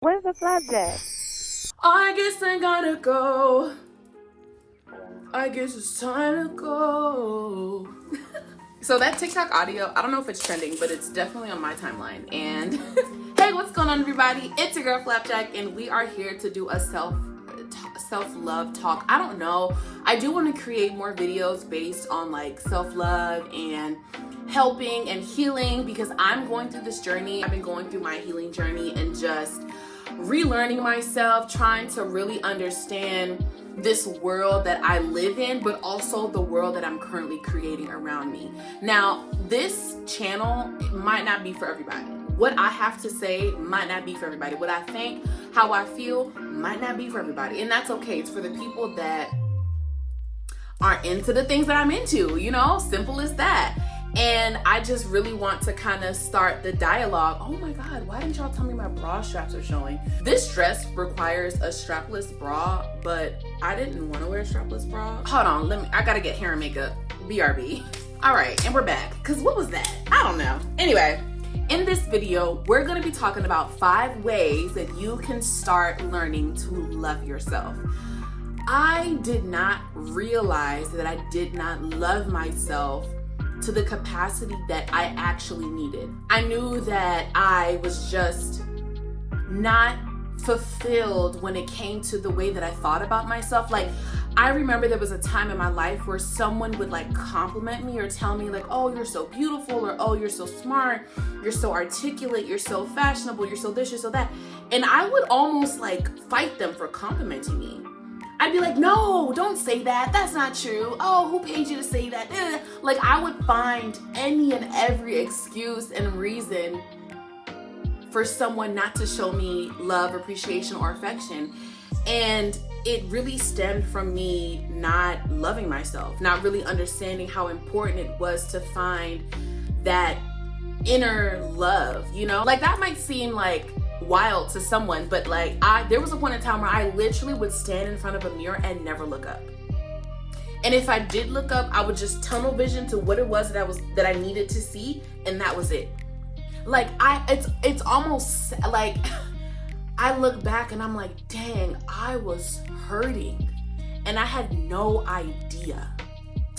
Where's the flapjack? I guess I gotta go. I guess it's time to go. So that TikTok audio, I don't know if it's trending, but it's definitely on my timeline. And hey, what's going on, everybody? It's your girl Flapjack, and we are here to do a self-love talk. I don't know. I do want to create more videos based on like self-love and helping and healing, because I'm going through this journey. I've been going through my healing journey and just relearning myself, trying to really understand this world that I live in, but also the world that I'm currently creating around me. Now, this channel might not be for everybody. What I have to say might not be for everybody. What I think, how I feel might not be for everybody. And that's okay. It's for the people that are into the things that I'm into, you know, simple as that. And I just really want to kind of start the dialogue. Oh my God, why didn't y'all tell me my bra straps are showing? This dress requires a strapless bra, but I didn't want to wear a strapless bra. Hold on, I gotta get hair and makeup. BRB. All right, and we're back. Cause what was that? I don't know. Anyway, in this video, we're gonna be talking about 5 ways that you can start learning to love yourself. I did not realize that I did not love myself to the capacity that I actually needed. I knew that I was just not fulfilled when it came to the way that I thought about myself. Like, I remember there was a time in my life where someone would like compliment me or tell me like, oh, you're so beautiful, or oh, you're so smart, you're so articulate, you're so fashionable, you're so this, you're so that. And I would almost like fight them for complimenting me. I'd be like, no, don't say that. That's not true. Oh, who paid you to say that? Like, I would find any and every excuse and reason for someone not to show me love, appreciation, or affection. And it really stemmed from me not loving myself, not really understanding how important it was to find that inner love, you know? Like, that might seem like wild to someone, but like there was a point in time where I literally would stand in front of a mirror and never look up. And if I did look up, I would just tunnel vision to what it was that I needed to see, and that was it. Like it's almost like I look back and I'm like, dang, I was hurting and I had no idea.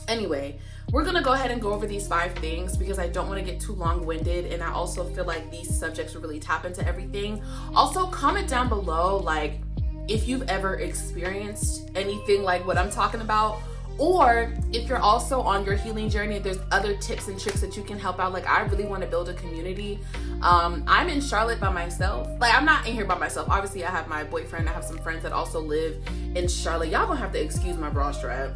Anyway, we're gonna go ahead and go over these 5 things because I don't want to get too long-winded, and I also feel like these subjects will really tap into everything. Also, comment down below like if you've ever experienced anything like what I'm talking about, or if you're also on your healing journey, there's other tips and tricks that you can help out. Like, I really want to build a community. I'm in Charlotte by myself. Like, I'm not in here by myself. Obviously, I have my boyfriend. I have some friends that also live in Charlotte. Y'all gonna have to excuse my bra strap.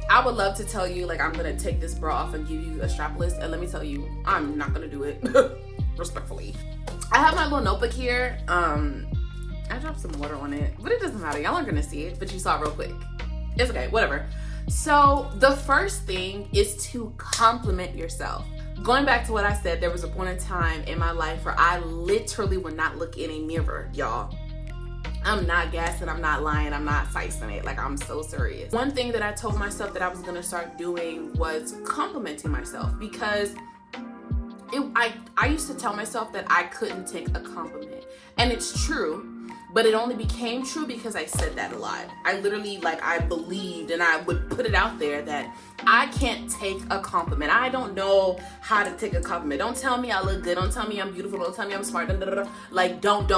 I would love to tell you, like, I'm gonna take this bra off and give you a strapless, and let me tell you, I'm not gonna do it, respectfully. I have my little notebook here. I dropped some water on it, but it doesn't matter. Y'all aren't gonna see it, but you saw it real quick. It's okay, whatever. So the first thing is to compliment yourself. Going back to what I said, there was a point in time in my life where I literally would not look in a mirror, y'all. I'm not gassing, I'm not lying, I'm not sizing it. Like, I'm so serious. One thing that I told myself that I was gonna start doing was complimenting myself, because I used to tell myself that I couldn't take a compliment. And it's true, but it only became true because I said that a lot. I literally, like, I believed and I would put it out there that I can't take a compliment. I don't know how to take a compliment. Don't tell me I look good. Don't tell me I'm beautiful. Don't tell me I'm smart. Like, don't.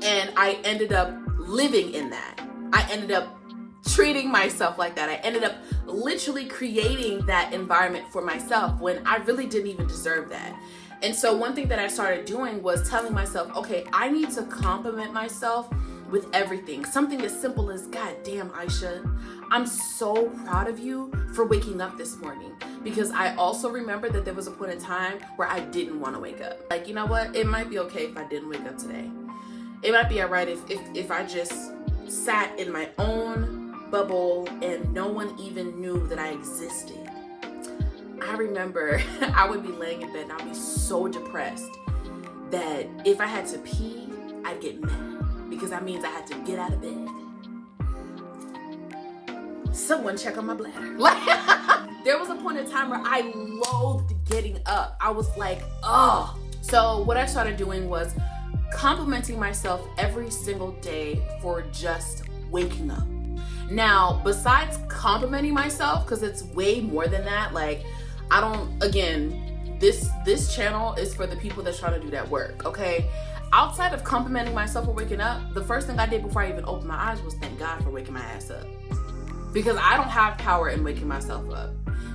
And I ended up living in that. I ended up treating myself like that. I ended up literally creating that environment for myself when I really didn't even deserve that. And so one thing that I started doing was telling myself, okay, I need to compliment myself with everything. Something as simple as, God damn, Aisha, I'm so proud of you for waking up this morning. Because I also remember that there was a point in time where I didn't want to wake up. Like, you know what? It might be okay if I didn't wake up today. It might be all right if I just sat in my own bubble and no one even knew that I existed. I remember I would be laying in bed and I'd be so depressed that if I had to pee, I'd get mad because that means I had to get out of bed. Someone check on my bladder. Like, there was a point in time where I loathed getting up. I was like, oh, So what I started doing was complimenting myself every single day for just waking up. Now, besides complimenting myself, because it's way more than that, like, I don't, again, this channel is for the people that's trying to do that work, okay? Outside of complimenting myself for waking up, the first thing I did before I even opened my eyes was thank God for waking my ass up. Because I don't have power in waking myself up.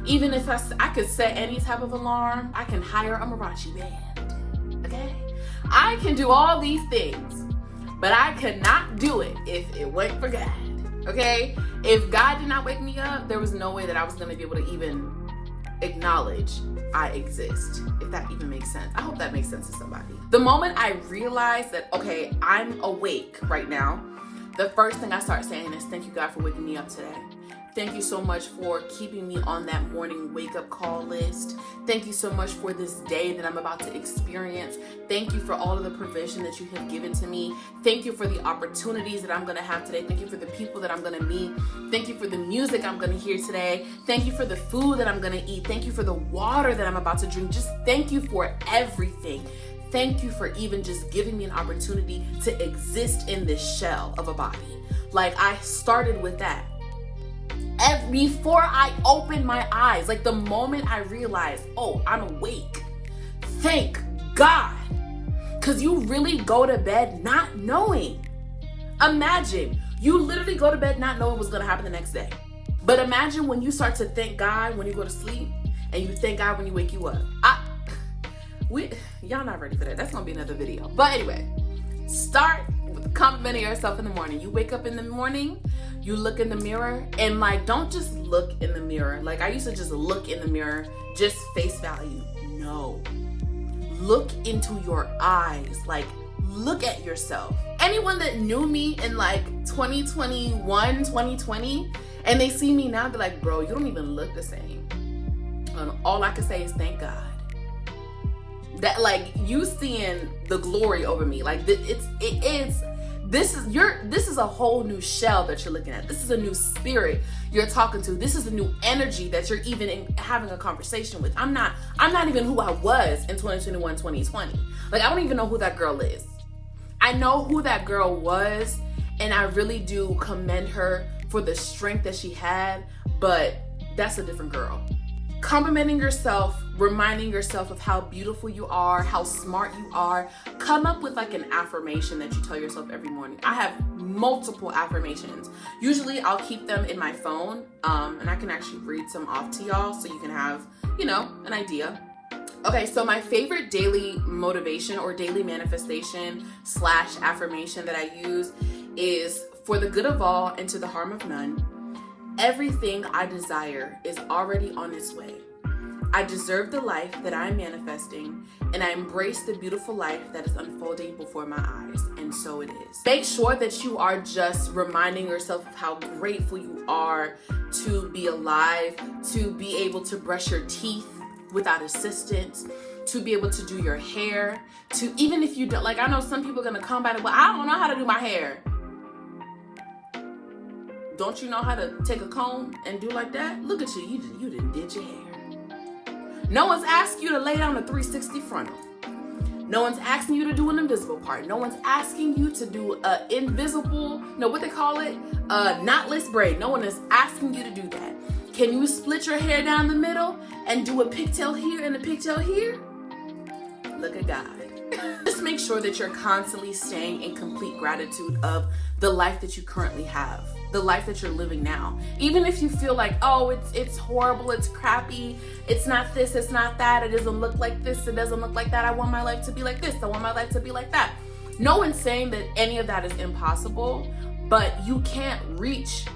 Even if I could set any type of alarm, I can hire a mariachi band, okay? I can do all these things, but I could not do it if it weren't for God, okay? If God did not wake me up, there was no way that I was gonna be able to even acknowledge I exist, if that even makes sense. I hope that makes sense to somebody. The moment I realized that, okay, I'm awake right now, the first thing I start saying is, thank you, God, for waking me up today. Thank you so much for keeping me on that morning wake-up call list. Thank you so much for this day that I'm about to experience. Thank you for all of the provision that you have given to me. Thank you for the opportunities that I'm gonna have today. Thank you for the people that I'm gonna meet. Thank you for the music I'm gonna hear today. Thank you for the food that I'm gonna eat. Thank you for the water that I'm about to drink. Just thank you for everything. Thank you for even just giving me an opportunity to exist in this shell of a body. Like, I started with that. Before I opened my eyes, like the moment I realized, oh, I'm awake, thank God. Because you really go to bed not knowing. Imagine, you literally go to bed not knowing what's going to happen the next day. But imagine when you start to thank God when you go to sleep, and you thank God when you wake you up. Y'all not ready for that. That's going to be another video. But anyway, start with complimenting yourself in the morning. You wake up in the morning, you look in the mirror, and like, don't just look in the mirror. Like, I used to just look in the mirror, just face value. No. Look into your eyes. Like, look at yourself. Anyone that knew me in like 2021, 2020, and they see me now, they're like, bro, you don't even look the same. And all I can say is thank God. That, like, you seeing the glory over me. Like, this is a whole new shell that you're looking at. This is a new spirit you're talking to. This is a new energy that you're even having a conversation with. I'm not even who I was in 2021, 2020. Like, I don't even know who that girl is. I know who that girl was, and I really do commend her for the strength that she had, but that's a different girl. Complimenting yourself, reminding yourself of how beautiful you are, how smart you are. Come up with like an affirmation that you tell yourself every morning. I have multiple affirmations. Usually I'll keep them in my phone, and I can actually read some off to y'all so you can have, an idea. Okay, so my favorite daily motivation or daily manifestation / affirmation that I use is, for the good of all and to the harm of none, everything I desire is already on its way. I deserve the life that I'm manifesting, and I embrace the beautiful life that is unfolding before my eyes, and so it is. Make sure that you are just reminding yourself of how grateful you are to be alive, to be able to brush your teeth without assistance, to be able to do your hair, to, even if you don't, like, I know some people are gonna come by and, well, I don't know how to do my hair. Don't you know how to take a comb and do like that? Look at you, you done did your hair. No one's asking you to lay down a 360 frontal. No one's asking you to do an invisible part. No one's asking you to do a invisible, what they call it? Knotless braid. No one is asking you to do that. Can you split your hair down the middle and do a pigtail here and a pigtail here? Look at God. Just make sure that you're constantly staying in complete gratitude of the life that you currently have, the life that you're living now. Even if you feel like, oh, it's horrible, it's crappy, it's not this, it's not that, it doesn't look like this, it doesn't look like that, I want my life to be like this, I want my life to be like that. No one's saying that any of that is impossible, but you can't reach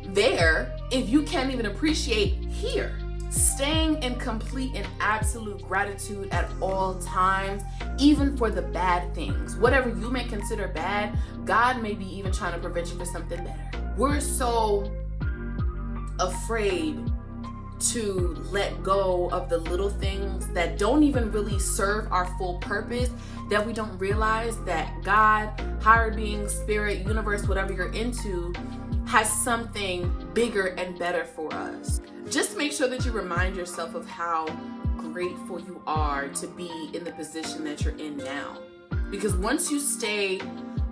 there if you can't even appreciate here. Staying in complete and absolute gratitude at all times, even for the bad things. Whatever you may consider bad, God may be even trying to prevent you for something better. We're so afraid to let go of the little things that don't even really serve our full purpose, that we don't realize that God, higher being, spirit, universe, whatever you're into, has something bigger and better for us. Just make sure that you remind yourself of how grateful you are to be in the position that you're in now. Because once you stay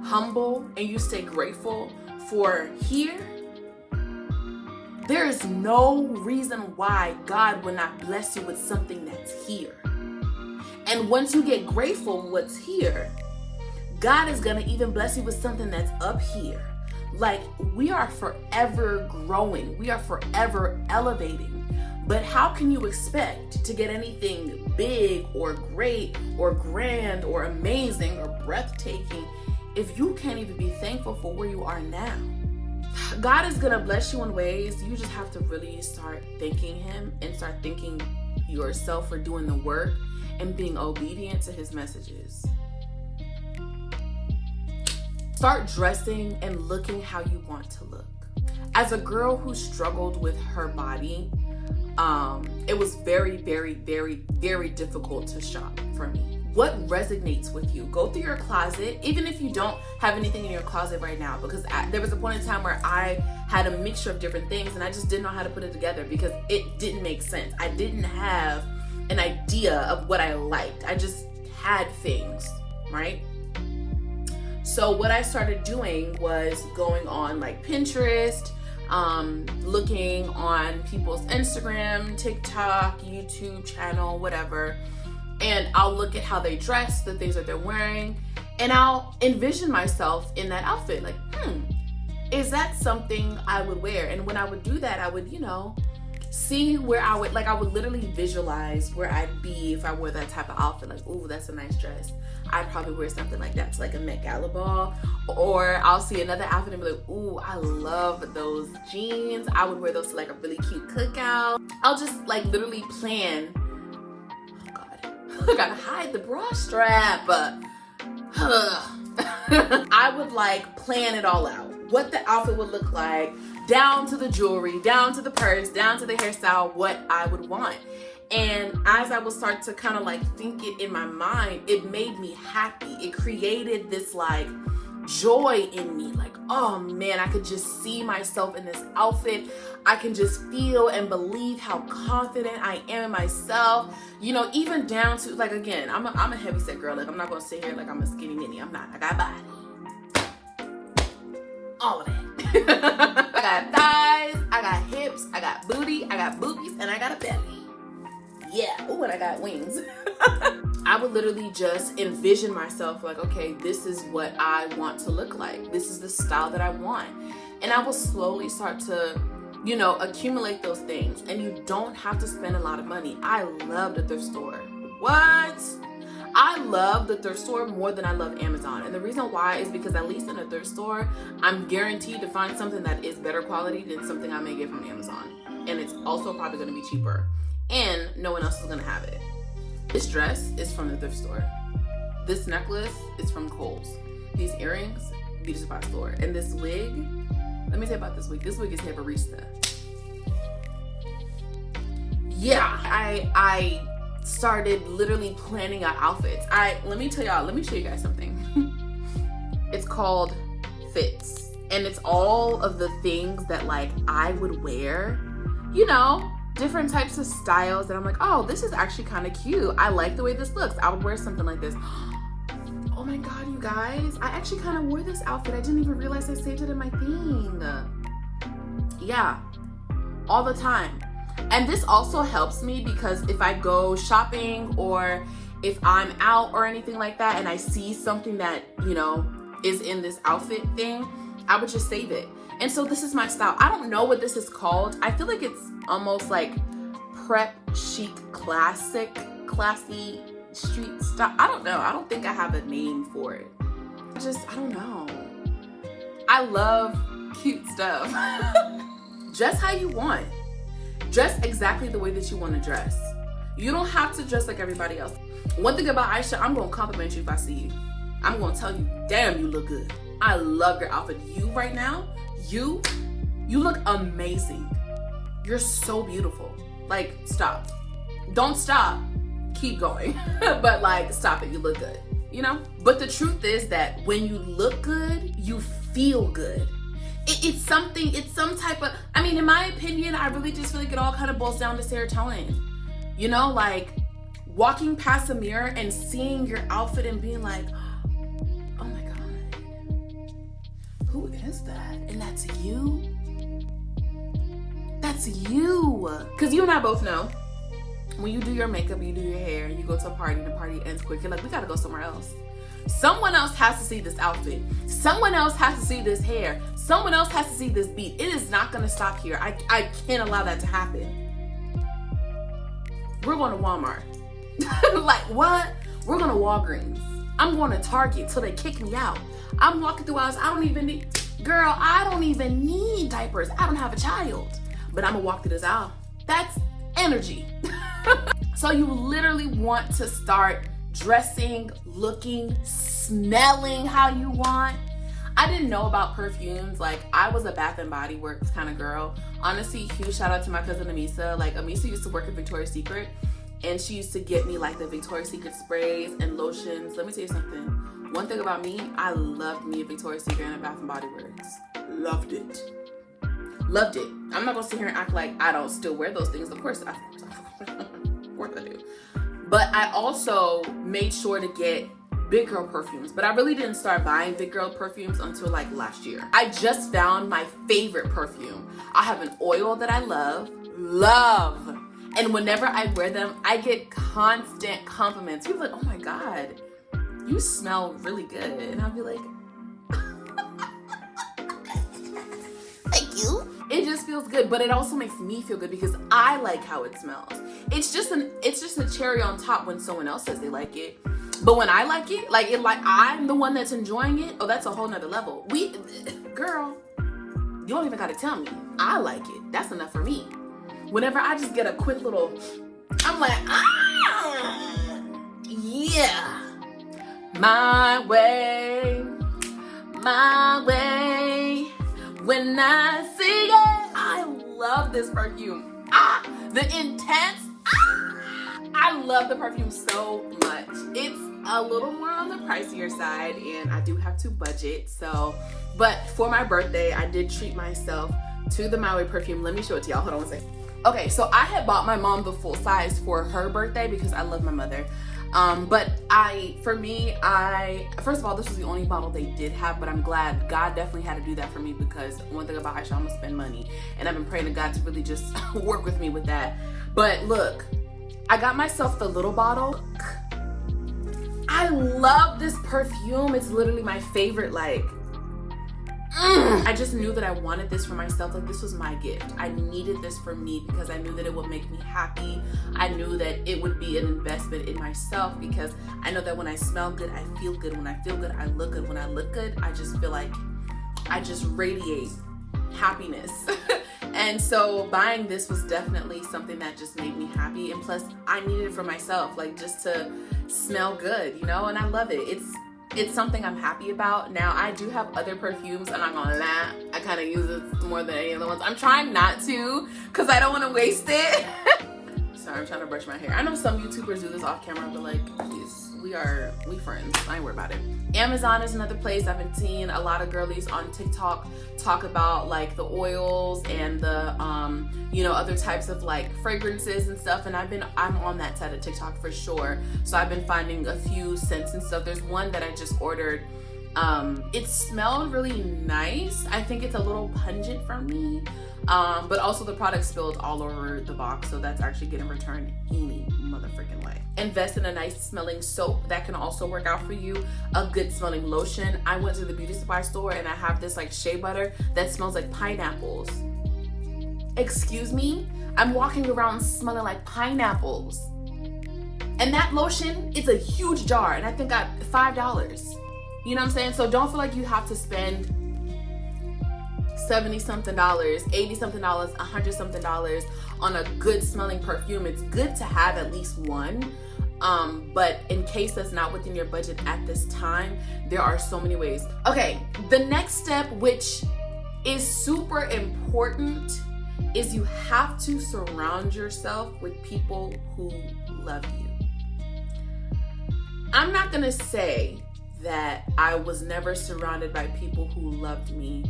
humble and you stay grateful for here, there is no reason why God would not bless you with something that's here. And once you get grateful for what's here, God is gonna even bless you with something that's up here. Like, we are forever growing. We are forever elevating. But how can you expect to get anything big or great or grand or amazing or breathtaking if you can't even be thankful for where you are now? God is gonna bless you in ways you just have to really start thanking him and start thanking yourself for doing the work and being obedient to his messages. Start dressing and looking how you want to look. As a girl who struggled with her body, it was very, very, very, very difficult to shop for me. What resonates with you? Go through your closet, even if you don't have anything in your closet right now, because there was a point in time where I had a mixture of different things and I just didn't know how to put it together because it didn't make sense. I didn't have an idea of what I liked. I just had things, right? So what I started doing was going on like Pinterest, looking on people's Instagram, TikTok, YouTube channel, whatever. And I'll look at how they dress, the things that they're wearing, and I'll envision myself in that outfit. Like, is that something I would wear? And when I would do that, I would, see where I would literally visualize where I'd be if I wore that type of outfit. Like, ooh, that's a nice dress. I'd probably wear something like that to like a Met Gala ball. Or I'll see another outfit and be like, ooh, I love those jeans. I would wear those to like a really cute cookout. I'll just like literally plan. I gotta hide the bra strap. I would like plan it all out. What the outfit would look like, down to the jewelry, down to the purse, down to the hairstyle, what I would want. And as I would start to kind of like think it in my mind, it made me happy. It created this like joy in me. Like, oh man, I could just see myself in this outfit. I can just feel and believe how confident I am in myself. Even down to like, again, I'm a heavyset girl. Like, I'm not gonna sit here like I'm a skinny mini. I'm not. I got body. All of that. I got thighs, I got hips, I got booty, I got boobies, and I got a belly. Yeah. Oh, and I got wings. I would literally just envision myself like, okay, this is what I want to look like. This is the style that I want. And I will slowly start to, accumulate those things. And you don't have to spend a lot of money. I love the thrift store. What? I love the thrift store more than I love Amazon. And the reason why is because at least in a thrift store, I'm guaranteed to find something that is better quality than something I may get from Amazon. And it's also probably going to be cheaper. And no one else is going to have it. This dress is from the thrift store. This necklace is from Kohl's. These earrings, beauty supply store. And this wig, let me tell you about this wig. This wig is Barista. Yeah, I started literally planning out outfits. Let me show you guys something. It's called Fits. And it's all of the things that like I would wear, different types of styles that I'm like, oh, this is actually kind of cute. I like the way this looks. I would wear something like this. Oh my God, you guys, I actually kind of wore this outfit. I didn't even realize I saved it in my thing. Yeah, all the time. And this also helps me because if I go shopping or if I'm out or anything like that and I see something that, is in this outfit thing, I would just save it. And so this is my style. I don't know what this is called. I feel like it's almost like prep chic classy street style. I don't know. I don't think I have a name for it. I don't know. I love cute stuff. Dress how you want. Dress exactly the way that you want to dress. You don't have to dress like everybody else. One thing about Aisha, I'm going to compliment you if I see you. I'm going to tell you, damn, you look good. I love your outfit. You right now, you look amazing. You're so beautiful. Like, stop. Don't stop. Keep going. But like, stop it. You look good, But the truth is that when you look good, you feel good. It's some type of, in my opinion, I really just feel like it all kind of boils down to serotonin. Like walking past a mirror and seeing your outfit and being like, oh my God, who is that? And that's you? That's you. Because you and I both know, when you do your makeup, you do your hair, and you go to a party, and the party ends quick, you're like, we gotta go somewhere else. Someone else has to see this outfit. Someone else has to see this hair. Someone else has to see this beat. It is not gonna stop here. I can't allow that to happen. We're going to Walmart. Like, what? We're going to Walgreens. I'm going to Target till they kick me out. I'm walking through aisles. I don't even need diapers. I don't have a child. But I'm going to walk through this aisle. That's energy. So you literally want to start dressing, looking, smelling how you want. I didn't know about perfumes. Like, I was a Bath and Body Works kind of girl. Honestly, huge shout out to my cousin Amisa. Like, Amisa used to work at Victoria's Secret, and she used to get me like the Victoria's Secret sprays and lotions. Let me tell you something. One thing about me, I loved me a Victoria's Secret and a Bath and Body Works. Loved it. Loved it. I'm not gonna sit here and act like I don't still wear those things. Of course I do. But I also made sure to get big girl perfumes, but I really didn't start buying big girl perfumes until like last year. I just found my favorite perfume. I have an oil that I love. And whenever I wear them, I get constant compliments. People are like, oh my God, you smell really good. And I'll be like, thank you. It just feels good, but it also makes me feel good because I like how it smells. It's just a cherry on top when someone else says they like it. But when I like it, like I'm the one that's enjoying it, oh, that's a whole nother level. Girl, you don't even gotta tell me. I like it. That's enough for me. Whenever I just get a quick little, I'm like, yeah. My way. When I see it, I love this perfume. The intense, I love the perfume so much. It's a little more on the pricier side, and I do have to budget. So, but for my birthday, I did treat myself to the My Way perfume. Let me show it to y'all. Hold on one second. Okay, so I had bought my mom the full size for her birthday because I love my mother. But first of all, this was the only bottle they did have, but I'm glad God definitely had to do that for me, because one thing about Aisha, I'm gonna spend money, and I've been praying to God to really just work with me with that. But look, I got myself the little bottle. I love this perfume. It's literally my favorite, like, I just knew that I wanted this for myself. Like, this was my gift. I needed this for me because I knew that it would make me happy. I knew that it would be an investment in myself, because I know that when I smell good, I feel good. When I feel good, I look good. When I look good, I just feel like I just radiate happiness. And so buying this was definitely something that just made me happy. And plus, I needed it for myself, like, just to smell good, you know? And I love it. It's something I'm happy about. Now, I do have other perfumes. I'm not gonna lie. I kind of use it more than any other ones. I'm trying not to, because I don't want to waste it. Sorry, I'm trying to brush my hair. I know some YouTubers do this off camera, but like, please, we friends. I ain't worried about it. Amazon is another place. I've been seeing a lot of girlies on TikTok talk about like the oils and the other types of like fragrances and stuff, and I'm on that side of TikTok for sure. So I've been finding a few scents and stuff. There's one that I just ordered. It smelled really nice. I think it's a little pungent for me, but also the product spilled all over the box, so that's actually getting returned any motherfucking way. Invest in a nice smelling soap. That can also work out for you. A good smelling lotion. I went to the beauty supply store and I have this like shea butter that smells like pineapples. Excuse me? I'm walking around smelling like pineapples. And that lotion, it's a huge jar, and I think I $5. You know what I'm saying? So don't feel like you have to spend $70 something, $80 something, $100 something on a good smelling perfume. It's good to have at least one. But in case that's not within your budget at this time, there are so many ways. Okay, the next step, which is super important, is you have to surround yourself with people who love you. I'm not gonna say that I was never surrounded by people who loved me,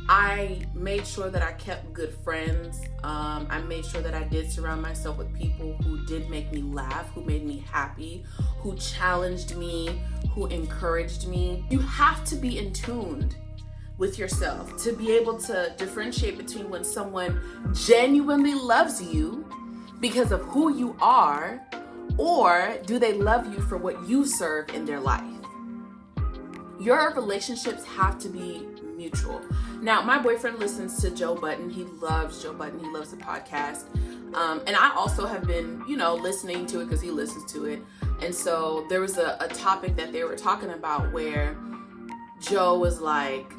I made sure that I kept good friends. I made sure that I did surround myself with people who did make me laugh, who made me happy, who challenged me, who encouraged me. You have to be in tune with yourself to be able to differentiate between when someone genuinely loves you because of who you are, or do they love you for what you serve in their life. Your relationships have to be mutual. Now, my boyfriend listens to Joe Budden. He loves Joe Budden. He loves the podcast. And I also have been, listening to it because he listens to it. And so there was a topic that they were talking about where Joe was like,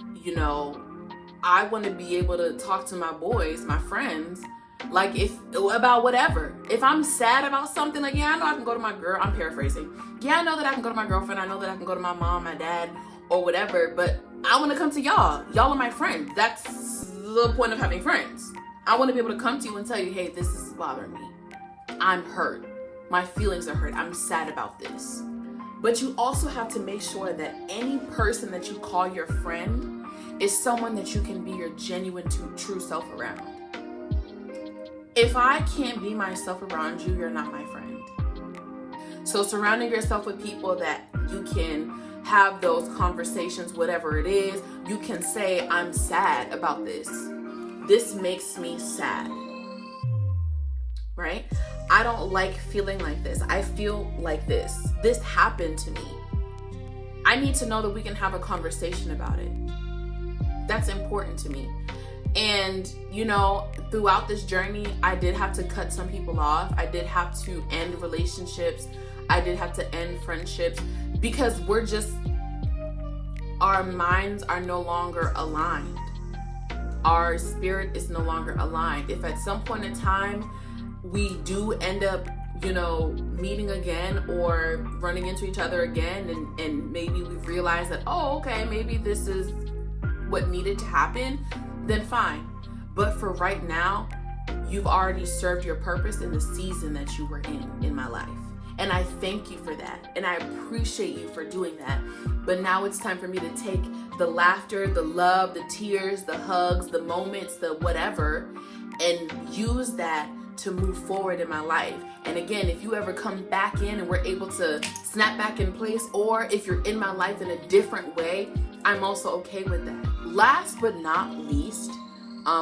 I want to be able to talk to my boys, my friends, like about whatever. If I'm sad about something, like, yeah, I know I can go to my girl. I'm paraphrasing. Yeah, I know that I can go to my girlfriend. I know that I can go to my mom, my dad, or whatever. But I want to come to y'all. Y'all are my friends. That's the point of having friends. I want to be able to come to you and tell you, hey, this is bothering me. I'm hurt. My feelings are hurt. I'm sad about this. But you also have to make sure that any person that you call your friend is someone that you can be your genuine, true self around. If I can't be myself around you, you're not my friend. So surrounding yourself with people that you can have those conversations, whatever it is, you can say, I'm sad about this. This makes me sad, right? I don't like feeling like this. I feel like this. This happened to me. I need to know that we can have a conversation about it. That's important to me. And, throughout this journey, I did have to cut some people off. I did have to end relationships. I did have to end friendships because our minds are no longer aligned. Our spirit is no longer aligned. If at some point in time we do end up, meeting again or running into each other again, and maybe we've realized that, oh, okay, maybe this is what needed to happen, then fine. But for right now, you've already served your purpose in the season that you were in my life. And I thank you for that. And I appreciate you for doing that. But now it's time for me to take the laughter, the love, the tears, the hugs, the moments, the whatever, and use that to move forward in my life. And again, if you ever come back in and we're able to snap back in place, or if you're in my life in a different way, I'm also okay with that. Last but not least,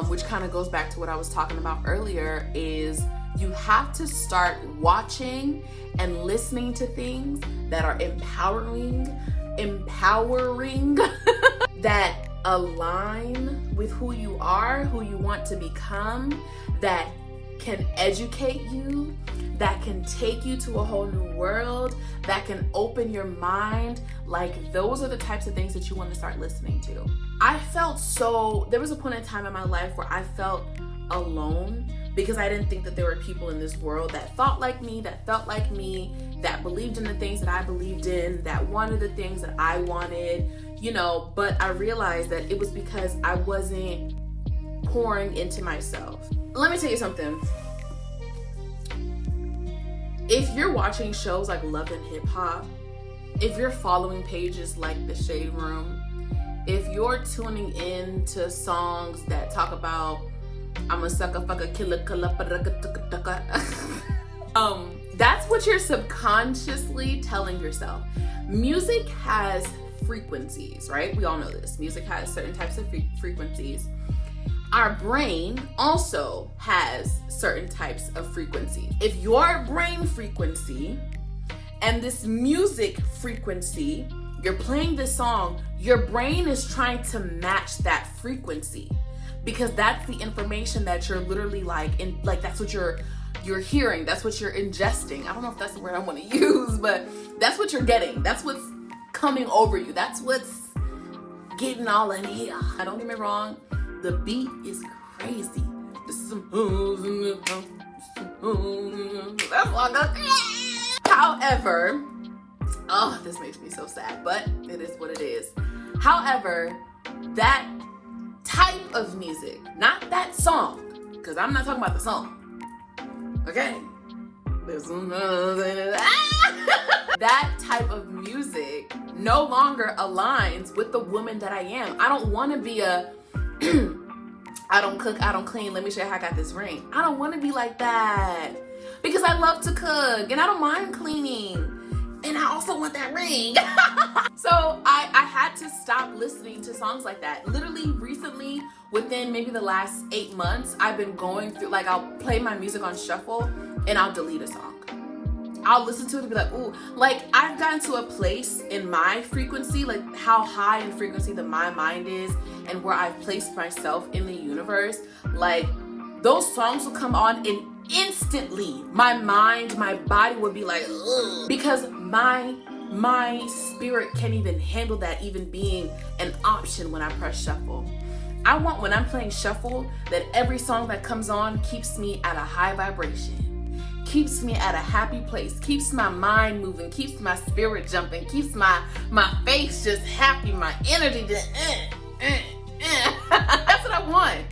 which kind of goes back to what I was talking about earlier, is you have to start watching and listening to things that are empowering, that align with who you are, who you want to become, that can educate you, that can take you to a whole new world, that can open your mind. Like, those are the types of things that you want to start listening to. There was a point in time in my life where I felt alone because I didn't think that there were people in this world that thought like me, that felt like me, that believed in the things that I believed in, that wanted the things that I wanted, but I realized that it was because I wasn't pouring into myself. Let me tell you something. If you're watching shows like Love and Hip Hop, if you're following pages like The Shade Room, if you're tuning in to songs that talk about I'm a sucker, fucker, killer, that's what you're subconsciously telling yourself. Music has frequencies, right? We all know this. Music has certain types of frequencies. Our brain also has certain types of frequencies. If your brain frequency and this music frequency, you're playing this song, your brain is trying to match that frequency because that's the information that you're literally that's what you're hearing, that's what you're ingesting. I don't know if that's the word I want to use, but that's what you're getting. That's what's coming over you. That's what's getting all in here. Don't get me wrong. The beat is crazy. That's However, this makes me so sad, but it is what it is. However, that type of music, not that song, because I'm not talking about the song, okay? That type of music no longer aligns with the woman that I am. I don't want to be a I don't cook, I don't clean, let me show you how I got this ring. I don't want to be like that because I love to cook and I don't mind cleaning. And I also want that ring. So I had to stop listening to songs like that. Literally recently, within maybe the last 8 months, I've been going through, like, I'll play my music on shuffle and I'll delete a song. I'll listen to it and be like, ooh, like I've gotten to a place in my frequency, like how high in frequency that my mind is and where I've placed myself in the universe. Like those songs will come on and instantly my mind, my body would be like, ugh, because my spirit can't even handle that even being an option when I press shuffle. I want, when I'm playing shuffle, that every song that comes on keeps me at a high vibration. Keeps me at a happy place, keeps my mind moving, keeps my spirit jumping, keeps my face just happy, my energy just That's what I want.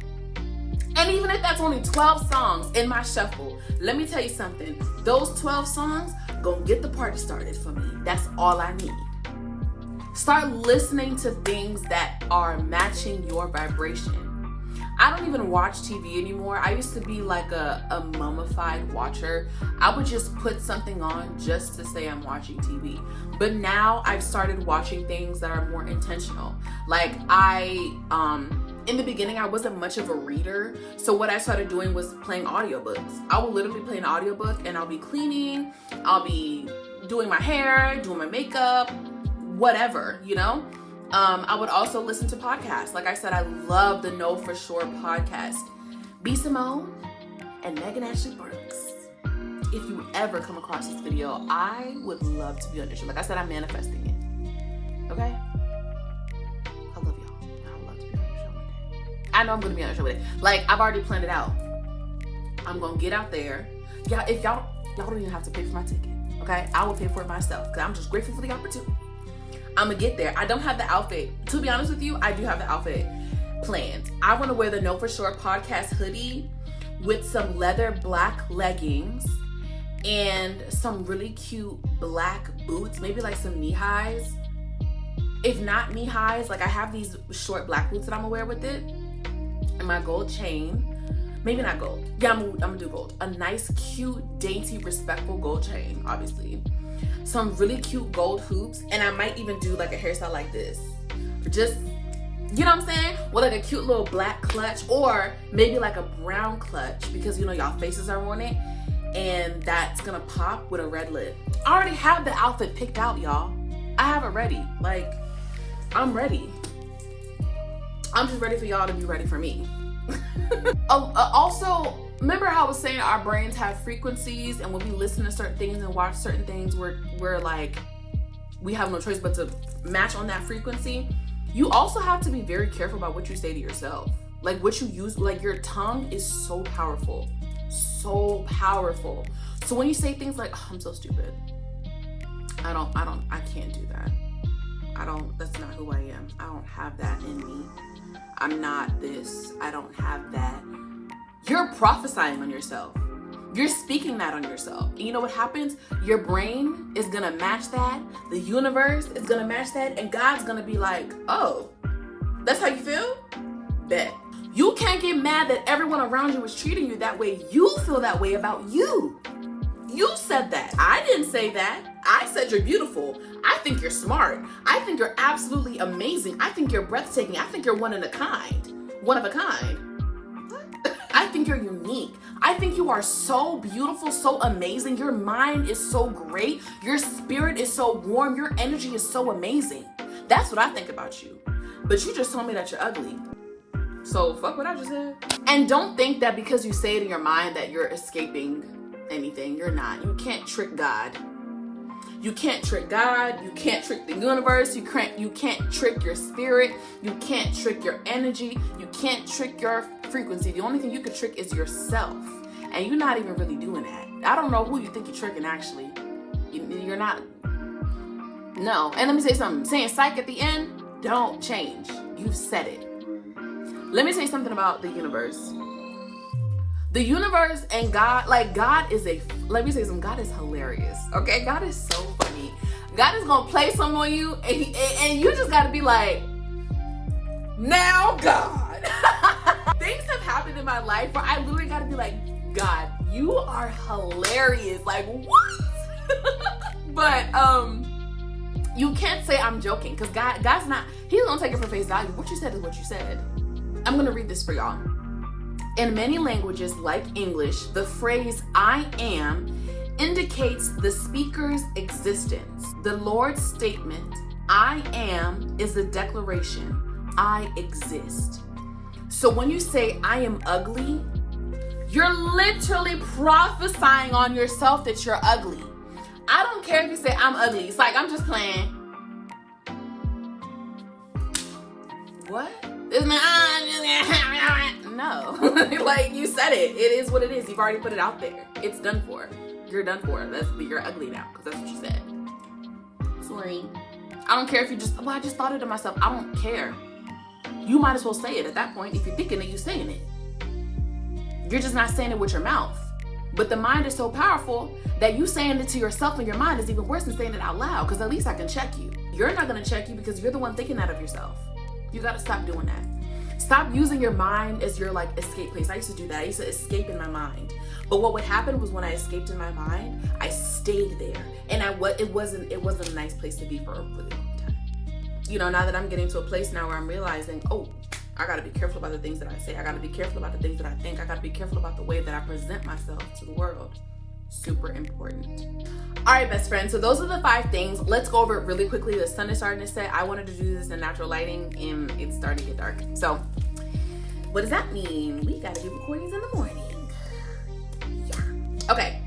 And even if that's only 12 songs in my shuffle, let me tell you something. Those 12 songs gonna get the party started for me. That's all I need. Start listening to things that are matching your vibration. I don't even watch TV anymore. I used to be like a mummified watcher. I would just put something on just to say I'm watching TV. But now I've started watching things that are more intentional. Like in the beginning, I wasn't much of a reader. So what I started doing was playing audiobooks. I will literally play an audiobook and I'll be cleaning, I'll be doing my hair, doing my makeup, whatever, you know? I would also listen to podcasts. Like I said, I love the Know For Sure podcast. B. Simone and Megan Ashley Brooks. If you ever come across this video, I would love to be on your show. Like I said, I'm manifesting it. Okay? I love y'all. I would love to be on your show one day. I know I'm going to be on your show one day. Like, I've already planned it out. I'm going to get out there. Yeah, if y'all don't even have to pay for my ticket. Okay? I will pay for it myself because I'm just grateful for the opportunity. I'm gonna get there. I don't have the outfit. To be honest with you, I do have the outfit planned. I want to wear the Know For Sure podcast hoodie with some leather black leggings and some really cute black boots, maybe like some knee highs. If not knee highs, like I have these short black boots that I'm gonna wear with it, and my gold chain. Maybe not gold. Yeah, I'm gonna do gold. A nice, cute, dainty, respectful gold chain, obviously. Some really cute gold hoops, and I might even do like a hairstyle like this. Just, you know what I'm saying? With like a cute little black clutch, or maybe like a brown clutch, because you know y'all faces are on it, and that's gonna pop with a red lid. I already have the outfit picked out, y'all. I have it ready. Like, I'm ready. I'm just ready for y'all to be ready for me. Also, remember how I was saying our brains have frequencies, and when we listen to certain things and watch certain things, we're like, we have no choice but to match on that frequency. You also have to be very careful about what you say to yourself. Like what you use, like your tongue is so powerful. So powerful. So when you say things like, oh, I'm so stupid. I can't do that. That's not who I am. I don't have that in me. I'm not this. I don't have that. You're prophesying on yourself. You're speaking that on yourself. And you know what happens? Your brain is gonna match that. The universe is gonna match that. And God's gonna be like, oh, that's how you feel? Bet. You can't get mad that everyone around you is treating you that way. You feel that way about you. You said that. I didn't say that. I said you're beautiful. I think you're smart. I think you're absolutely amazing. I think you're breathtaking. I think you're one of a kind. What? I think you're unique. I think you are so beautiful, so amazing. Your mind is so great. Your spirit is so warm. Your energy is so amazing. That's what I think about you. But you just told me that you're ugly. So fuck what I just said. And don't think that because you say it in your mind that you're escaping anything. You're not. You can't trick God. You can't trick God. You can't trick the universe. You can't trick your spirit. You can't trick your energy. You can't trick your frequency. The only thing you can trick is yourself. And you're not even really doing that. I don't know who you think you're tricking, actually. You're not. No. And let me say something. Saying psych at the end, don't change. You've said it. Let me say something about the universe. The universe and God, like God is let me say something, God is hilarious, okay? God is so funny. God is gonna play some on you and you just gotta be like, now God, Things have happened in my life where I literally gotta be like, God, you are hilarious. Like, what? But you can't say I'm joking, because God's not, he's gonna take it for face value. What you said is what you said. I'm gonna read this for y'all. In many languages, like English, the phrase I am indicates the speaker's existence. The Lord's statement, I am, is a declaration, I exist. So when you say I am ugly, you're literally prophesying on yourself that you're ugly. I don't care if you say I'm ugly. It's like, I'm just playing. What? No. Like, you said it. It is what it is. You've already put it out there. It's done for. You're done for. You're ugly now, because that's what you said. Sorry. I don't care if you just, well, I just thought it to myself. I don't care. You might as well say it at that point. If you're thinking it, you're saying it. You're just not saying it with your mouth. But the mind is so powerful that you saying it to yourself in your mind is even worse than saying it out loud, because at least I can check you. You're not going to check you because you're the one thinking that of yourself. You got to stop doing that. Stop using your mind as your like escape place. I used to do that. I used to escape in my mind. But what would happen was when I escaped in my mind, I stayed there. And it wasn't a nice place to be for a really long time. You know, now that I'm getting to a place now where I'm realizing, oh, I got to be careful about the things that I say. I got to be careful about the things that I think. I got to be careful about the way that I present myself to the world. Super important. All right, best friends. So those are the 5 things. Let's go over it really quickly. The sun is starting to set. I wanted to do this in natural lighting and it's starting to get dark. So what does that mean? We got to do recordings in the morning. Yeah. Okay.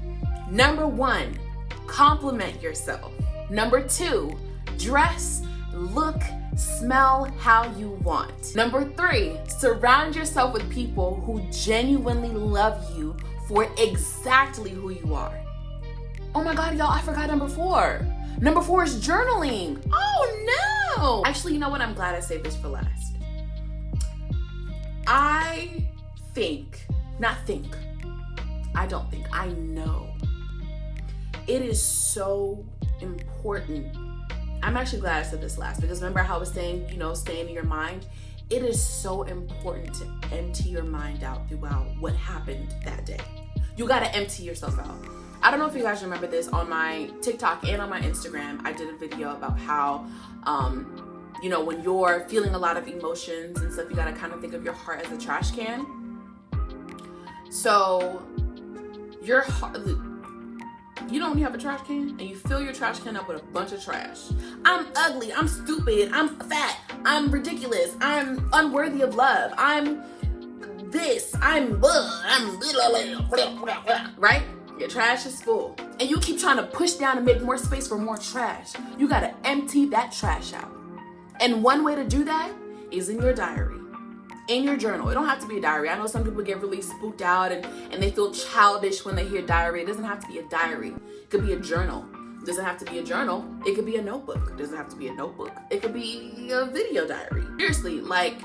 Number 1, compliment yourself. Number 2, dress, look, smell how you want. Number 3, surround yourself with people who genuinely love you for exactly who you are. Oh my God, y'all, I forgot number 4. Number 4 is journaling. Oh no. Actually, you know what? I'm glad I saved this for last. I know it is so important. I'm actually glad I said this last, because remember how I was saying, you know, staying in your mind? It is so important to empty your mind out throughout what happened that day. You got to empty yourself out. I don't know if you guys remember this. On my TikTok and on my Instagram, I did a video about how, you know, when you're feeling a lot of emotions and stuff, you got to kind of think of your heart as a trash can. So your heart, you know, when you have a trash can and you fill your trash can up with a bunch of trash. I'm ugly, I'm stupid, I'm fat, I'm ridiculous, I'm unworthy of love, I'm this, right? Your trash is full. And you keep trying to push down and make more space for more trash. You gotta empty that trash out. And one way to do that is in your diary, in your journal. It don't have to be a diary. I know some people get really spooked out and they feel childish when they hear diary. It doesn't have to be a diary. It could be a journal. It doesn't have to be a journal. It could be a notebook. It doesn't have to be a notebook. It could be a video diary. Seriously, like,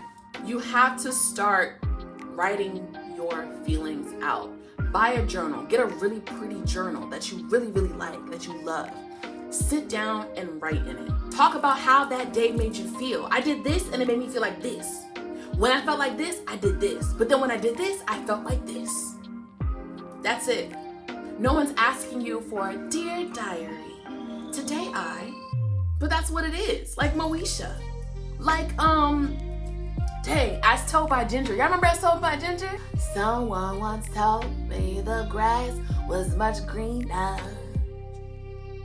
you have to start writing your feelings out. Buy a journal. Get a really pretty journal that you really, really like, that you love. Sit down and write in it. Talk about how that day made you feel. I did this and it made me feel like this. When I felt like this, I did this. But then when I did this, I felt like this. That's it. No one's asking you for, dear diary, today but that's what it is. Like Moesha. Like, dang, As Told by Ginger. Y'all remember As Told by Ginger? Someone once told me the grass was much greener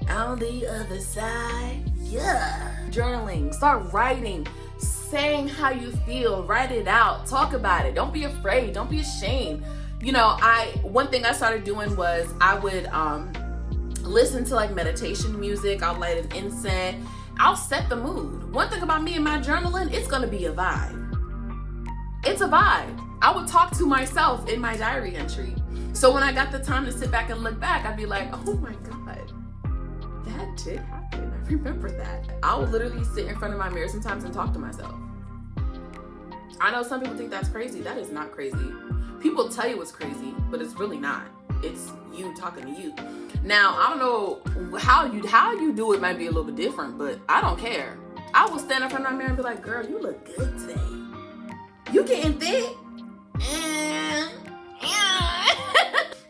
on the other side. Yeah. Journaling. Start writing. Saying how you feel. Write it out. Talk about it. Don't be afraid. Don't be ashamed. You know, one thing I started doing was I would listen to like meditation music. I'll light an incense. I'll set the mood. One thing about me and my journaling, it's gonna be a vibe. It's a vibe. I would talk to myself in my diary entry. So when I got the time to sit back and look back, I'd be like, oh my God, that did happen. I remember that. I would literally sit in front of my mirror sometimes and talk to myself. I know some people think that's crazy. That is not crazy. People tell you it's crazy, but it's really not. It's you talking to you. Now, I don't know how you do it might be a little bit different, but I don't care. I will stand in front of my mirror and be like, girl, you look good today. You getting thick?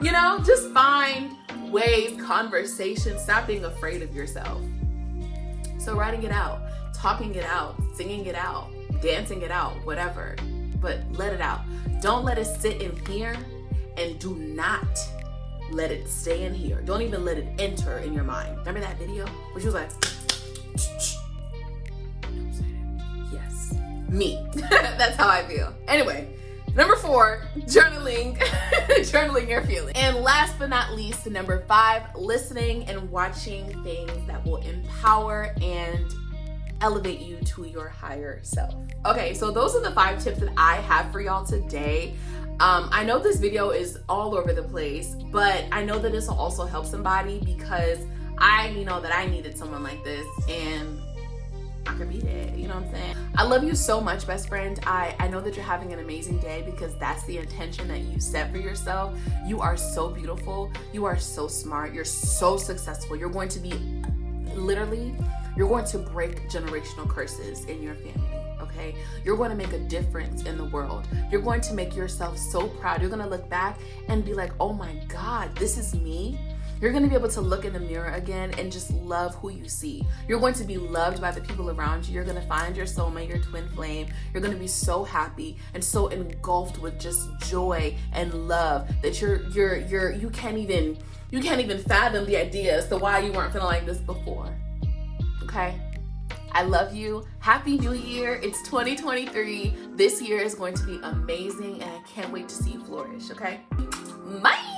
You know, just find ways, conversations. Stop being afraid of yourself. So writing it out, talking it out, singing it out, dancing it out, whatever. But let it out. Don't let it sit in here, and do not let it stay in here. Don't even let it enter in your mind. Remember that video where she was like, don't say that. Yes, me. That's how I feel. Anyway, number 4, journaling. Journaling your feelings. And last but not least, number 5, listening and watching things that will empower and elevate you to your higher self. Okay, so those are the 5 tips that I have for y'all today. I know this video is all over the place, but I know that this will also help somebody, because I know that I needed someone like this, and I could be there, you know what I'm saying? I love you so much, best friend. I know that you're having an amazing day, because that's the intention that you set for yourself. You are so beautiful. You are so smart. You're so successful. You're going to be you're going to break generational curses in your family, okay? You're going to make a difference in the world. You're going to make yourself so proud. You're going to look back and be like, oh my God, this is me. You're going to be able to look in the mirror again and just love who you see. You're going to be loved by the people around you. You're going to find your soulmate, your twin flame. You're going to be so happy and so engulfed with just joy and love that you can't even fathom the idea as to why you weren't feeling like this before. Okay? I love you. Happy New Year. It's 2023. This year is going to be amazing, and I can't wait to see you flourish, okay? Bye!